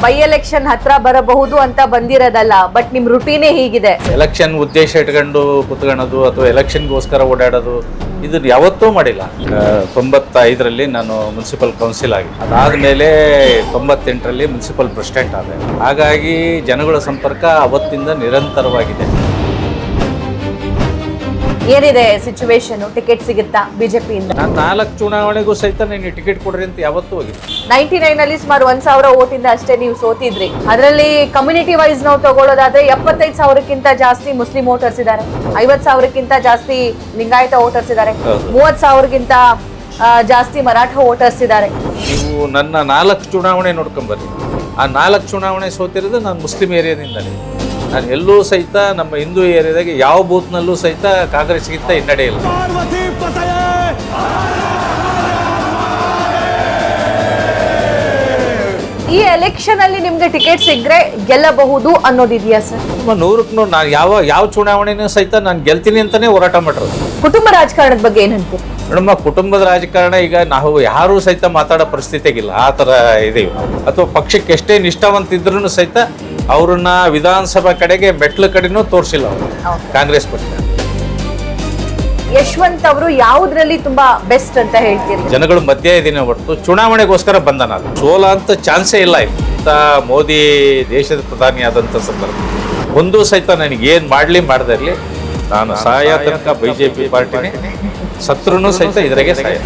By election ಹತ್ರ ಬರಬಹುದು ಅಂತ ಬಂದಿರೋದಲ್ಲ, ಬಟ್ ನಿಮ್ ರುಟೀನೇ ಹೀಗಿದೆ. ಎಲೆಕ್ಷನ್ ಉದ್ದೇಶ ಇಟ್ಕೊಂಡು ಕುತ್ಕೊಳ್ಳೋದು ಅಥವಾ ಎಲೆಕ್ಷನ್ಗೋಸ್ಕರ ಓಡಾಡೋದು ಇದನ್ನು ಯಾವತ್ತೂ ಮಾಡಿಲ್ಲ. 95ರಲ್ಲಿ ನಾನು ಮುನ್ಸಿಪಲ್ ಕೌನ್ಸಿಲ್ ಆಗಿ, ಅದಾದಮೇಲೆ 98ರಲ್ಲಿ ಮುನ್ಸಿಪಲ್ ಪ್ರೆಸಿಡೆಂಟ್ ಆದೆ. ಹಾಗಾಗಿ ಜನಗಳ ಸಂಪರ್ಕ ಅವತ್ತಿಂದ ನಿರಂತರವಾಗಿದೆ. ಏನಿದೆ ಸಿಚುವೇಶನ್? ಟಿಕೆಟ್ ಸಿಗುತ್ತಾ ಬಿಜೆಪಿಯಿಂದ? ನಾನು 4 ಚುನಾವಣೆಗೂ ಸಹಿತ ನೀನು ಟಿಕೆಟ್ ಕೊಡ್ರಿ ಅಂತ ಯಾವತ್ತೂ ಹೋಗಿದ್ದೆ. 99ನಲ್ಲಿ ಸುಮಾರು 1,000 ಓಟಿಂದ ಅಷ್ಟೇ ನೀವು ಸೋತಿದ್ರಿ. ಅದರಲ್ಲಿ ಕಮ್ಯುನಿಟಿ ವೈಸ್ ನಾವು ತಗೊಳ್ಳೋದಾದ್ರೆ 75,000ಕ್ಕಿಂತ ಜಾಸ್ತಿ ಮುಸ್ಲಿಂ ವೋಟರ್ಸ್ ಇದ್ದಾರೆ, 50,000ಕ್ಕಿಂತ ಜಾಸ್ತಿ ಲಿಂಗಾಯತ ವೋಟರ್ಸ್ ಇದ್ದಾರೆ, 30,000ಕ್ಕಿಂತ ಜಾಸ್ತಿ ಮರಾಠ ವೋಟರ್ಸ್ ಇದ್ದಾರೆ. ನೀವು ನನ್ನ 4 ಚುನಾವಣೆ ನೋಡ್ಕೊಂಬರ್ರಿ. ಆ 4 ಚುನಾವಣೆ ಸೋತಿರೋದು ನಾನು ಮುಸ್ಲಿಂ ಏರಿಯಾದಿಂದಲೇ. ನಾನು ಎಲ್ಲೂ ಸಹಿತ ನಮ್ಮ ಹಿಂದೂ ಏರಿಯಾದಾಗೆ ಯಾವ ಬೂತ್ನಲ್ಲೂ ಸಹಿತ ಕಾಂಗ್ರೆಸ್ಗಿಂತ ಹಿನ್ನಡೆ ಇಲ್ಲ. ಈ ಎಲೆಕ್ಷನ್ ಅಲ್ಲಿ ನಿಮ್ಗೆ ಟಿಕೆಟ್ ಸಿಗ್ರೆ ಗೆಲ್ಲಬಹುದು ಅನ್ನೋದಿದೆಯಾ ಸರ್? 100ಕ್ಕೆ 100 ನಾನು ಯಾವ ಚುನಾವಣೆನೂ ಸಹಿತ ನಾನು ಗೆಲ್ತೀನಿ ಅಂತಾನೆ ಹೋರಾಟ ಮಾಡಿರೋದು. ಕುಟುಂಬ ರಾಜಕಾರಣದ ಬಗ್ಗೆ ಏನಂತೀರಿ? ನಮ್ಮ ಕುಟುಂಬದ ರಾಜಕಾರಣ ಈಗ ನಾವು ಯಾರೂ ಸಹಿತ ಮಾತಾಡೋ ಪರಿಸ್ಥಿತಿಗಿಲ್ಲ. ಆ ಥರ ಇದೀವಿ ನಾವು. ಅಥವಾ ಪಕ್ಷಕ್ಕೆ ಎಷ್ಟೇ ನಿಷ್ಠಾವಂತಿದ್ರೂ ಸಹಿತ ಅವ್ರನ್ನ ವಿಧಾನಸಭಾ ಕಡೆಗೆ ಮೆಟ್ಲು ಕಡೆನೂ ತೋರಿಸಿಲ್ಲ ಅವರು ಕಾಂಗ್ರೆಸ್ ಪಕ್ಷ. ಯಶವಂತ್ ಅವರು ಯಾವುದ್ರಲ್ಲಿ ತುಂಬಾ ಬೆಸ್ಟ್ ಅಂತ ಹೇಳ್ತೀರಿ? ಜನಗಳು ಮಧ್ಯೆ ಇದೀನಿ ಹೊರತು ಚುನಾವಣೆಗೋಸ್ಕರ ಬಂದ ನಾನು ಸೋಲ ಅಂತ ಚಾನ್ಸೇ ಇಲ್ಲ. ಇಂಥ ಮೋದಿ ದೇಶದ ಪ್ರಧಾನಿ ಆದಂಥ ಸಂದರ್ಭ ಒಂದು ಸಹಿತ ನನಗೆ ಏನು ಮಾಡಲಿ ಮಾಡದಿರಲಿ ನಾನು ಸಾಯ ತನಕ BJP ಪಾರ್ಟಿನೇ, ಸತ್ರುನು ಸಹಿತ ಇದ್ರಾಗೆ ಸಾಯ.